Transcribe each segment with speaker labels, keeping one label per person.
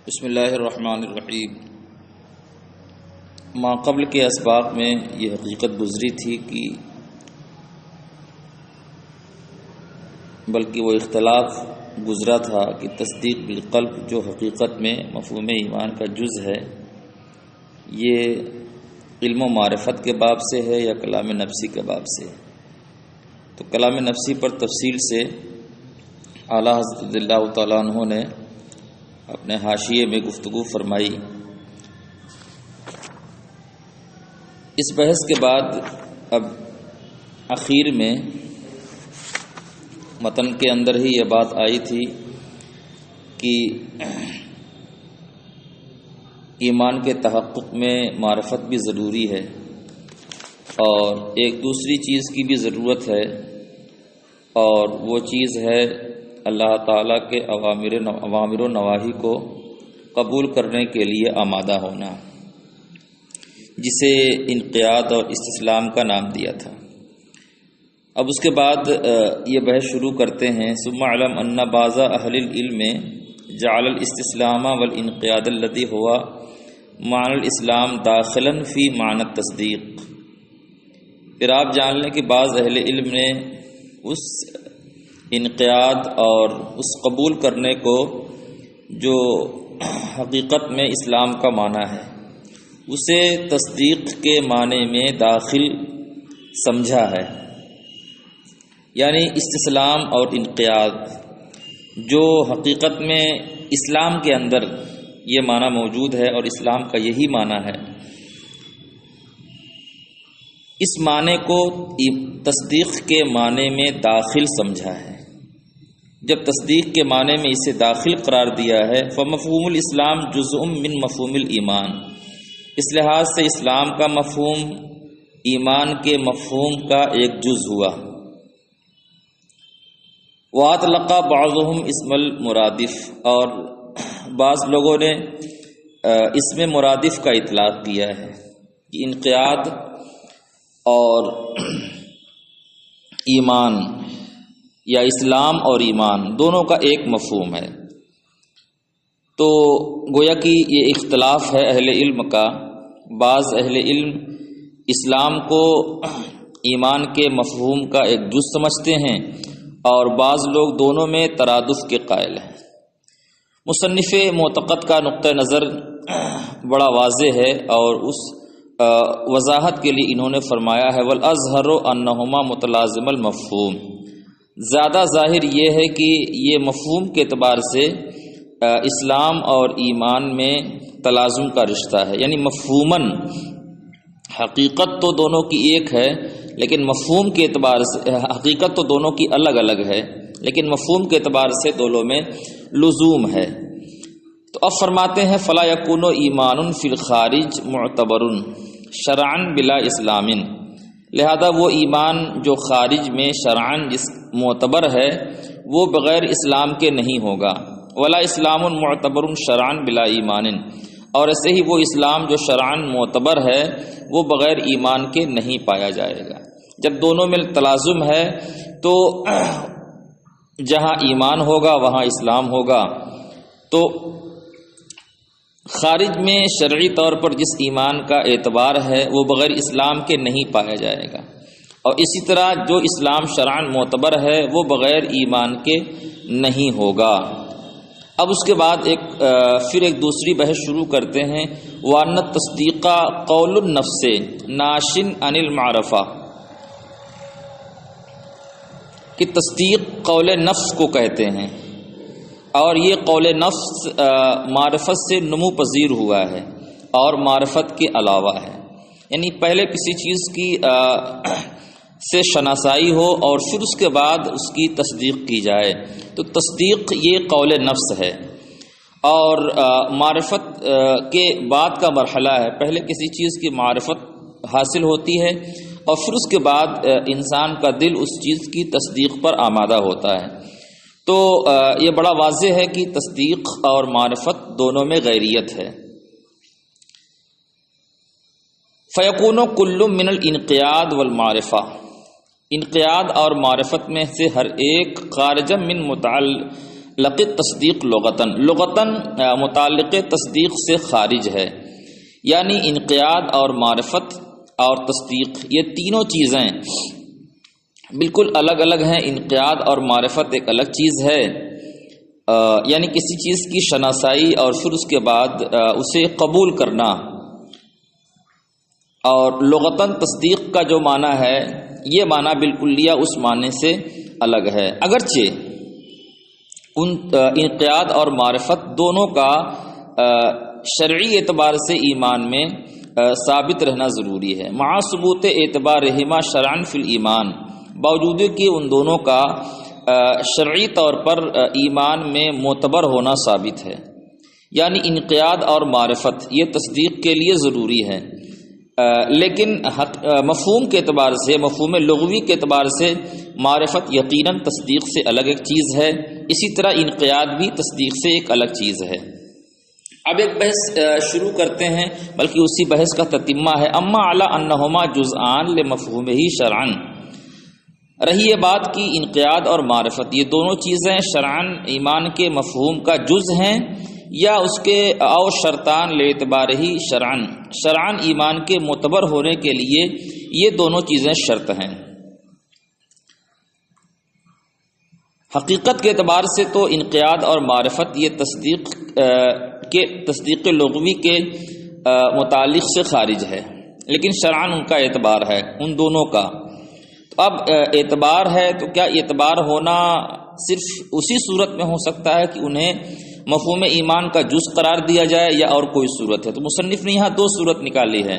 Speaker 1: بسم اللہ الرحمن الرحیم۔ ما قبل کے اسباق میں یہ حقیقت گزری تھی کہ بلکہ وہ اختلاف گزرا تھا کہ تصدیق بالقلب جو حقیقت میں مفہوم ایمان کا جز ہے، یہ علم و معرفت کے باب سے ہے یا کلام نفسی کے باب سے۔ تو کلام نفسی پر تفصیل سے اعلیٰ حضرت رضی اللہ تعالیٰ عنہ نے اپنے حاشیے میں گفتگو فرمائی۔ اس بحث کے بعد اب اخیر میں متن کے اندر ہی یہ بات آئی تھی کہ ایمان کے تحقق میں معرفت بھی ضروری ہے اور ایک دوسری چیز کی بھی ضرورت ہے، اور وہ چیز ہے اللہ تعالیٰ کے اوامر و نواہی کو قبول کرنے کے لیے آمادہ ہونا، جسے انقیاد اور استسلام کا نام دیا تھا۔ اب اس کے بعد یہ بحث شروع کرتے ہیں۔ ثم اعلم ان بعض اہل العلم جعل الاستسلام والانقیاد الذي هو معنی الاسلام داخلا فی معنی التصدیق۔ پھر آپ جان لیں کہ بعض اہل علم نے اس انقیاد اور اس قبول کرنے کو جو حقیقت میں اسلام کا معنی ہے، اسے تصدیق کے معنی میں داخل سمجھا ہے، یعنی استسلام اور انقیاد جو حقیقت میں اسلام کے اندر یہ معنی موجود ہے اور اسلام کا یہی معنی ہے، اس معنی کو تصدیق کے معنی میں داخل سمجھا ہے۔ جب تصدیق کے معنی میں اسے داخل قرار دیا ہے، فمفہوم الاسلام جزء من مفہوم الایمان، اس لحاظ سے اسلام کا مفہوم ایمان کے مفہوم کا ایک جز ہوا۔ وَأَطْلَقَ بَعْضُهُمْ اسم المرادف، اور بعض لوگوں نے اسم مرادف کا اطلاق کیا ہے کہ انقیاد اور ایمان یا اسلام اور ایمان دونوں کا ایک مفہوم ہے۔ تو گویا کہ یہ اختلاف ہے اہل علم کا۔ بعض اہل علم اسلام کو ایمان کے مفہوم کا ایک جز سمجھتے ہیں اور بعض لوگ دونوں میں ترادف کے قائل ہیں۔ مصنف معتقد کا نقطہ نظر بڑا واضح ہے اور اس وضاحت کے لیے انہوں نے فرمایا ہے وَالْأَظْهَرُ أَنَّهُمَا مُتَلَازِمَ الْمَفْهُومِ۔ زیادہ ظاہر یہ ہے کہ یہ مفہوم کے اعتبار سے اسلام اور ایمان میں تلازم کا رشتہ ہے، یعنی مفہوماً حقیقت تو دونوں کی ایک ہے، لیکن مفہوم کے اعتبار سے حقیقت تو دونوں کی الگ الگ ہے، لیکن مفہوم کے اعتبار سے دونوں میں لزوم ہے۔ تو اب فرماتے ہیں فلا یکون ایمان فی الخارج معتبر شرعا بلا اسلام، لہذا وہ ایمان جو خارج میں شرعاً معتبر ہے وہ بغیر اسلام کے نہیں ہوگا۔ ولا اسلام معتبر شرعاً بلا ایمان، اور ایسے ہی وہ اسلام جو شرعاً معتبر ہے وہ بغیر ایمان کے نہیں پایا جائے گا۔ جب دونوں میں تلازم ہے تو جہاں ایمان ہوگا وہاں اسلام ہوگا۔ تو خارج میں شرعی طور پر جس ایمان کا اعتبار ہے وہ بغیر اسلام کے نہیں پایا جائے گا، اور اسی طرح جو اسلام شرعاً معتبر ہے وہ بغیر ایمان کے نہیں ہوگا۔ اب اس کے بعد پھر ایک دوسری بحث شروع کرتے ہیں۔ وَأَنَّ التَّصْدِيقَ قَوْلُ النَّفْسِ نَاشٍ عَنِ الْمَعْرَفَةِ، کہ تصدیق قول نفس کو کہتے ہیں، اور یہ قول نفس معرفت سے نمو پذیر ہوا ہے اور معرفت کے علاوہ ہے، یعنی پہلے کسی چیز کی سے شناسائی ہو اور پھر اس کے بعد اس کی تصدیق کی جائے، تو تصدیق یہ قول نفس ہے، اور معرفت کے بعد کا مرحلہ ہے۔ پہلے کسی چیز کی معرفت حاصل ہوتی ہے اور پھر اس کے بعد انسان کا دل اس چیز کی تصدیق پر آمادہ ہوتا ہے۔ تو یہ بڑا واضح ہے کہ تصدیق اور معرفت دونوں میں غیریت ہے۔ فَيَكُونُ كُلٌّ مِّنَ الْإِنْقِيَادِ وَالْمَعْرِفَةِ، انقیاد اور معرفت میں سے ہر ایک خارجم من لقط تصدیق لغتاً، لغتاً متعلق تصدیق سے خارج ہے، یعنی انقیاد اور معرفت اور تصدیق یہ تینوں چیزیں بالکل الگ الگ ہیں۔ انقیاد اور معرفت ایک الگ چیز ہے، یعنی کسی چیز کی شناسائی اور پھر اس کے بعد اسے قبول کرنا، اور لغتاً تصدیق کا جو معنی ہے یہ معنی بالکلیہ اس معنی سے الگ ہے، اگرچہ انقیاد اور معرفت دونوں کا شرعی اعتبار سے ایمان میں ثابت رہنا ضروری ہے، مع ثبوت اعتبارہما شرعاً فی الایمان، باوجود کہ ان دونوں کا شرعی طور پر ایمان میں معتبر ہونا ثابت ہے، یعنی انقیاد اور معرفت یہ تصدیق کے لیے ضروری ہے، لیکن مفہوم کے اعتبار سے، مفہوم لغوی کے اعتبار سے معرفت یقیناً تصدیق سے الگ ایک چیز ہے، اسی طرح انقیاد بھی تصدیق سے ایک الگ چیز ہے۔ اب ایک بحث شروع کرتے ہیں، بلکہ اسی بحث کا تتمہ ہے۔ اما علی انہما جزءان لمفہومہ شرعاً، رہی یہ بات کہ انقیاد اور معرفت یہ دونوں چیزیں شرعاً ایمان کے مفہوم کا جز ہیں یا اس کے او شرطان لاعتبارہ شرعاً، شرعاً ایمان کے معتبر ہونے کے لیے یہ دونوں چیزیں شرط ہیں۔ حقیقت کے اعتبار سے تو انقیاد اور معرفت یہ تصدیق لغوی کے متعلق سے خارج ہے، لیکن شرعاً ان کا اعتبار ہے ان دونوں کا۔ تو اب اعتبار ہے تو کیا اعتبار ہونا صرف اسی صورت میں ہو سکتا ہے کہ انہیں مفہوم ایمان کا جز قرار دیا جائے یا اور کوئی صورت ہے؟ تو مصنف نے یہاں دو صورت نکالی ہے،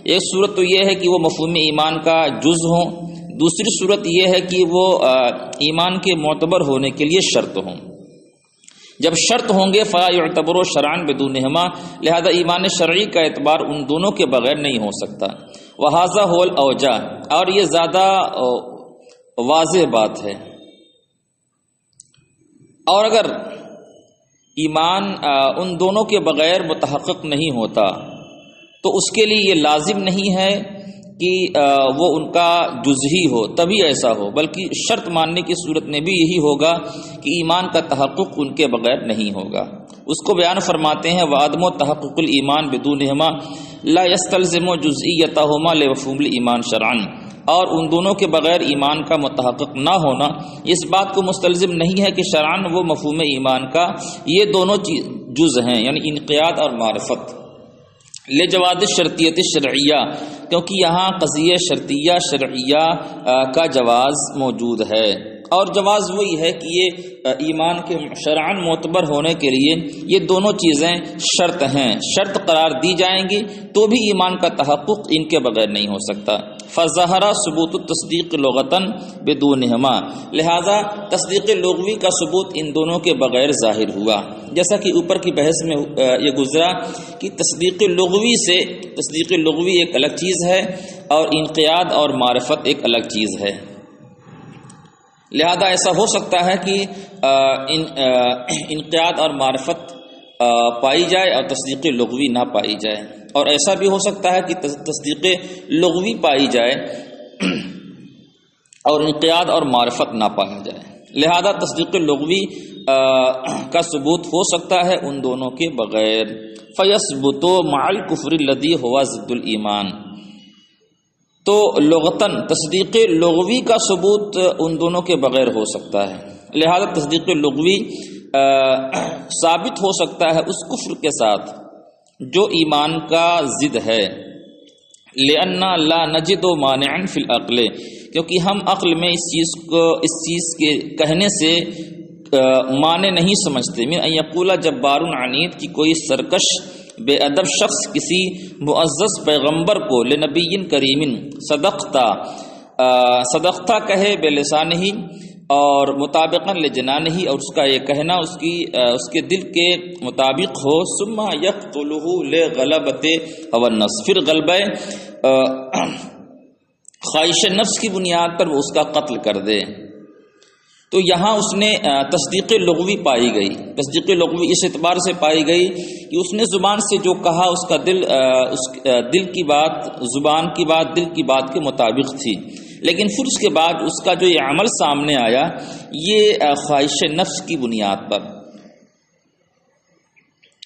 Speaker 1: ایک صورت تو یہ ہے کہ وہ مفہوم ایمان کا جز ہوں، دوسری صورت یہ ہے کہ وہ ایمان کے معتبر ہونے کے لیے شرط ہوں۔ جب شرط ہوں گے فلا یعتبر شرعاً بدونہما، لہذا ایمان شرعی کا اعتبار ان دونوں کے بغیر نہیں ہو سکتا۔ وہذا هو الاوجہ، اور یہ زیادہ واضح بات ہے۔ اور اگر ایمان ان دونوں کے بغیر متحقق نہیں ہوتا تو اس کے لیے یہ لازم نہیں ہے کہ وہ ان کا جز ہی ہو تبھی ایسا ہو، بلکہ شرط ماننے کی صورت میں بھی یہی ہوگا کہ ایمان کا تحقق ان کے بغیر نہیں ہوگا۔ اس کو بیان فرماتے ہیں وَعَدْمُ تَحَقُّقُ الْإِيمَانِ بِدُونِهِمَا لَا يَسْتَلْزِمُ جُزْئِيَّتَهُمَا لِمَفْهُومِ الْإِيمَانِ شَرْعًا، اور ان دونوں کے بغیر ایمان کا متحقق نہ ہونا اس بات کو مستلزم نہیں ہے کہ شرعاً وہ مفہوم ایمان کا یہ دونوں جز ہیں، یعنی انقیاد اور معرفت، لجواز شرطیت شرعیہ، کیونکہ یہاں قضیہ شرطیہ شرعیہ کا جواز موجود ہے، اور جواز وہی ہے کہ یہ ایمان کے شرعاً معتبر ہونے کے لیے یہ دونوں چیزیں شرط ہیں، شرط قرار دی جائیں گی تو بھی ایمان کا تحقق ان کے بغیر نہیں ہو سکتا۔ فظہر ثبوت التصدیق لغتاً بدونہما، لہذا تصدیق لغوی کا ثبوت ان دونوں کے بغیر ظاہر ہوا، جیسا کہ اوپر کی بحث میں یہ گزرا کہ تصدیق لغوی ایک الگ چیز ہے اور انقیاد اور معرفت ایک الگ چیز ہے۔ لہذا ایسا ہو سکتا ہے کہ انقیاد اور معرفت پائی جائے اور تصدیق لغوی نہ پائی جائے، اور ایسا بھی ہو سکتا ہے کہ تصدیق لغوی پائی جائے اور انقیاد اور معرفت نہ پایا جائے۔ لہذا تصدیق لغوی کا ثبوت ہو سکتا ہے ان دونوں کے بغیر۔ فیثبت مع الکفر الذی ہوا ضد الایمان، تو لغتاً تصدیق لغوی کا ثبوت ان دونوں کے بغیر ہو سکتا ہے، لہذا تصدیق لغوی ثابت ہو سکتا ہے اس کفر کے ساتھ جو ایمان کا ضد ہے، لأن لا نجد مانعا فی العقل، کیونکہ ہم عقل میں اس چیز کے کہنے سے معنی نہیں سمجھتے، من ان یقول جبار عنید، کہ کوئی سرکش بے ادب شخص کسی معزز پیغمبر کو لنبی کریم صدقتا کہے بے لسان ہی اور مطابقا لجنان ہی، اور اس کا یہ کہنا اس کے دل کے مطابق ہو، ثم یقتلہ لغلبۃ هوى النفس، پھر غلبہ خواہش نفس کی بنیاد پر وہ اس کا قتل کر دے، تو یہاں اس نے تصدیق لغوی پائی گئی۔ تصدیق لغوی اس اعتبار سے پائی گئی کہ اس نے زبان سے جو کہا اس کا دل کی بات، زبان کی بات دل کی بات کے مطابق تھی، لیکن پھر اس کے بعد اس کا جو یہ عمل سامنے آیا یہ خواہش نفس کی بنیاد پر۔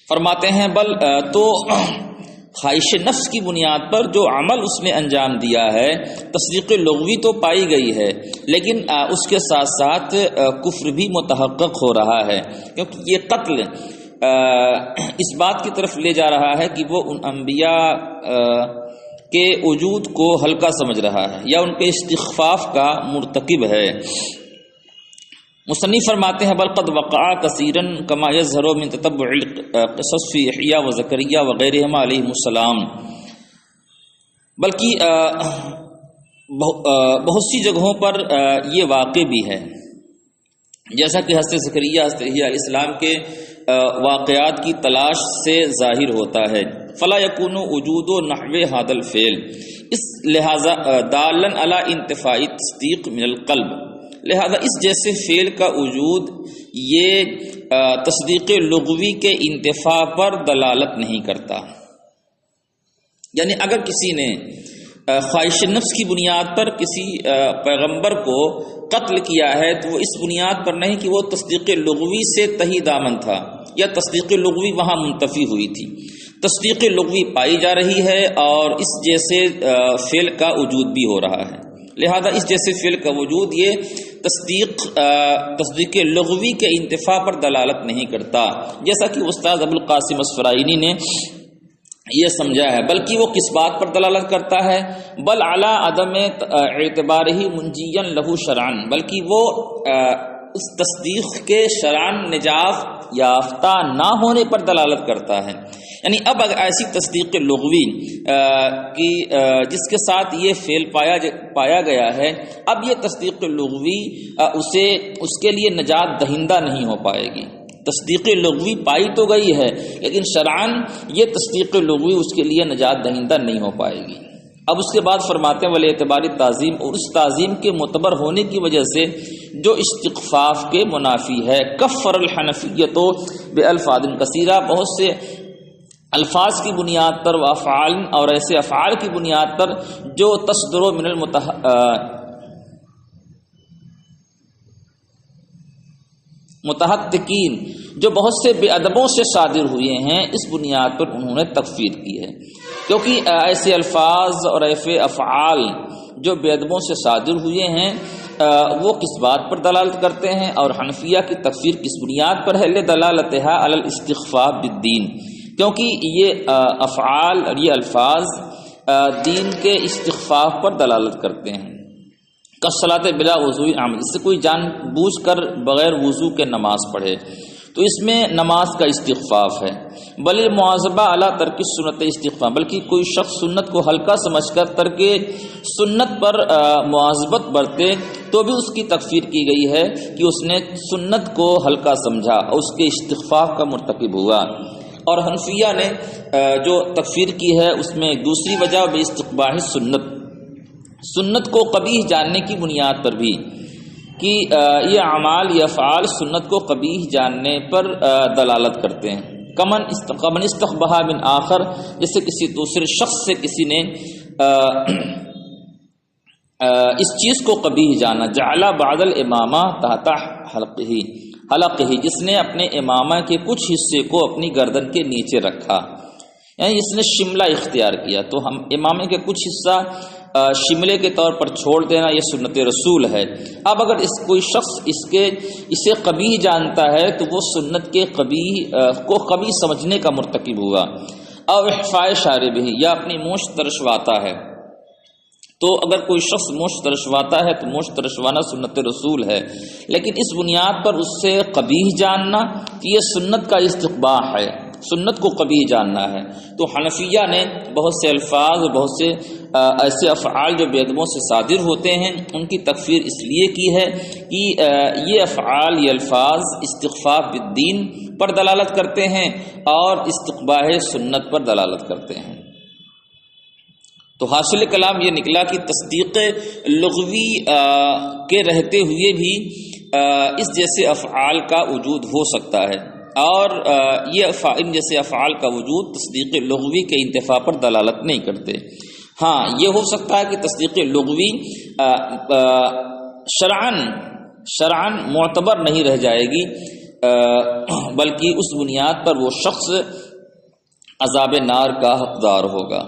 Speaker 1: فرماتے ہیں بل تو خواہش نفس کی بنیاد پر جو عمل اس نے انجام دیا ہے تصدیق لغوی تو پائی گئی ہے، لیکن اس کے ساتھ ساتھ کفر بھی متحقق ہو رہا ہے، کیونکہ یہ قتل اس بات کی طرف لے جا رہا ہے کہ وہ ان انبیاء کے وجود کو ہلکا سمجھ رہا ہے یا ان کے استخفاف کا مرتکب ہے۔ مصنف فرماتے ہیں بل قد وقع کثیرا کما یظہر من تتبع قصص فی یحییٰ و زکریا وغیرہما علیہم السلام، بلکہ بہت سی جگہوں پر یہ واقع بھی ہے، جیسا کہ حضرت زکریا حضرت یحییٰ علیہ السلام کے واقعات کی تلاش سے ظاہر ہوتا ہے۔ فلا یکون وجود نحو ھذا الفعل، اس لہذا دالا علی انتفاء تصدیق من القلب، لہذا اس جیسے فعل کا وجود یہ تصدیق لغوی کے انتفاع پر دلالت نہیں کرتا۔ یعنی اگر کسی نے خواہش نفس کی بنیاد پر کسی پیغمبر کو قتل کیا ہے تو وہ اس بنیاد پر نہیں کہ وہ تصدیق لغوی سے تہی دامن تھا یا تصدیق لغوی وہاں منتفی ہوئی تھی، تصدیق لغوی پائی جا رہی ہے اور اس جیسے فعل کا وجود بھی ہو رہا ہے، لہذا اس جیسے فعل کا وجود یہ تصدیق لغوی کے انتفاع پر دلالت نہیں کرتا، جیسا کہ استاد ابو القاسم اسفرائینی نے یہ سمجھا ہے، بلکہ وہ کس بات پر دلالت کرتا ہے؟ بل علی عدم اعتبارہ منجیا لہ شرعا، بلکہ وہ اس تصدیق کے شرعاً نجات یافتہ نہ ہونے پر دلالت کرتا ہے۔ یعنی اب اگر ایسی تصدیق لغوی کی جس کے ساتھ یہ فعل پایا گیا ہے، اب یہ تصدیق لغوی اس کے لیے نجات دہندہ نہیں ہو پائے گی۔ تصدیق لغوی پائی تو گئی ہے لیکن شرعاً یہ تصدیق لغوی اس کے لیے نجات دہندہ نہیں ہو پائے گی۔ اب اس کے بعد فرماتے ہیں ولی اعتباری تعظیم، اور اس تعظیم کے معتبر ہونے کی وجہ سے جو استخفاف کے منافی ہے۔ کفر الحنفیۃ بالفاظ کثیرہ، بہت سے الفاظ کی بنیاد پر وافعال اور ایسے افعال کی بنیاد پر جو تصدر من متحققین، جو بہت سے بے ادبوں سے صادر ہوئے ہیں، اس بنیاد پر انہوں نے تکفیر کی ہے، کیونکہ ایسے الفاظ اور ایسے افعال جو بے ادبوں سے صادر ہوئے ہیں وہ کس بات پر دلالت کرتے ہیں، اور حنفیہ کی تکفیر کس بنیاد پر ہے؟ لدلالتھا علی الاستخفاف بالدین، کیونکہ یہ افعال اور یہ الفاظ دین کے استخفاف پر دلالت کرتے ہیں۔ کصلاۃ بلا وضوء عامل، اس سے کوئی جان بوجھ کر بغیر وضو کے نماز پڑھے تو اس میں نماز کا استخفاف ہے۔ بل المواظبہ علی ترک سنت استخفاف، بلکہ کوئی شخص سنت کو ہلکا سمجھ کر ترک سنت پر مواظبت برتے تو بھی اس کی تکفیر کی گئی ہے کہ اس نے سنت کو ہلکا سمجھا اور اس کے استخفاف کا مرتکب ہوا۔ اور حنفیہ نے جو تکفیر کی ہے اس میں دوسری وجہ بے استقباح سنت کو قبیح جاننے کی بنیاد پر بھی، کہ یہ اعمال یا افعال سنت کو قبیح جاننے پر دلالت کرتے ہیں۔ کمن استقبح من آخر، جیسے کسی دوسرے شخص سے کسی نے اس چیز کو قبیح جانا۔ جعل بعض الامامہ تحت حلقہ، جس نے اپنے امامہ کے کچھ حصے کو اپنی گردن کے نیچے رکھا، یعنی اس نے شملہ اختیار کیا، تو ہم امامے کے کچھ حصہ شملے کے طور پر چھوڑ دینا یہ سنت رسول ہے۔ اب اگر کوئی شخص اسے قبیح جانتا ہے تو وہ سنت کے قبیح سمجھنے کا مرتکب ہوا۔ اور احفاء شاربہ، یا اپنی مونچھ ترشواتا ہے، تو اگر کوئی شخص مونچھ ترشواتا ہے تو مونچھ ترشوانا سنت رسول ہے، لیکن اس بنیاد پر اس سے قبیح جاننا کہ یہ سنت کا استقباح ہے، سنت کو قبیح جاننا ہے۔ تو حنفیہ نے بہت سے الفاظ اور بہت سے ایسے افعال جو بے ادبوں سے صادر ہوتے ہیں ان کی تکفیر اس لیے کی ہے کہ یہ افعال یہ الفاظ استخفاف بالدین پر دلالت کرتے ہیں اور استقباح سنت پر دلالت کرتے ہیں۔ تو حاصل کلام یہ نکلا کہ تصدیق لغوی کے رہتے ہوئے بھی اس جیسے افعال کا وجود ہو سکتا ہے، اور یہ ان جیسے افعال کا وجود تصدیق لغوی کے انتفاع پر دلالت نہیں کرتے۔ ہاں یہ ہو سکتا ہے کہ تصدیق لغوی شرعن معتبر نہیں رہ جائے گی، بلکہ اس بنیاد پر وہ شخص عذاب نار کا حقدار ہوگا۔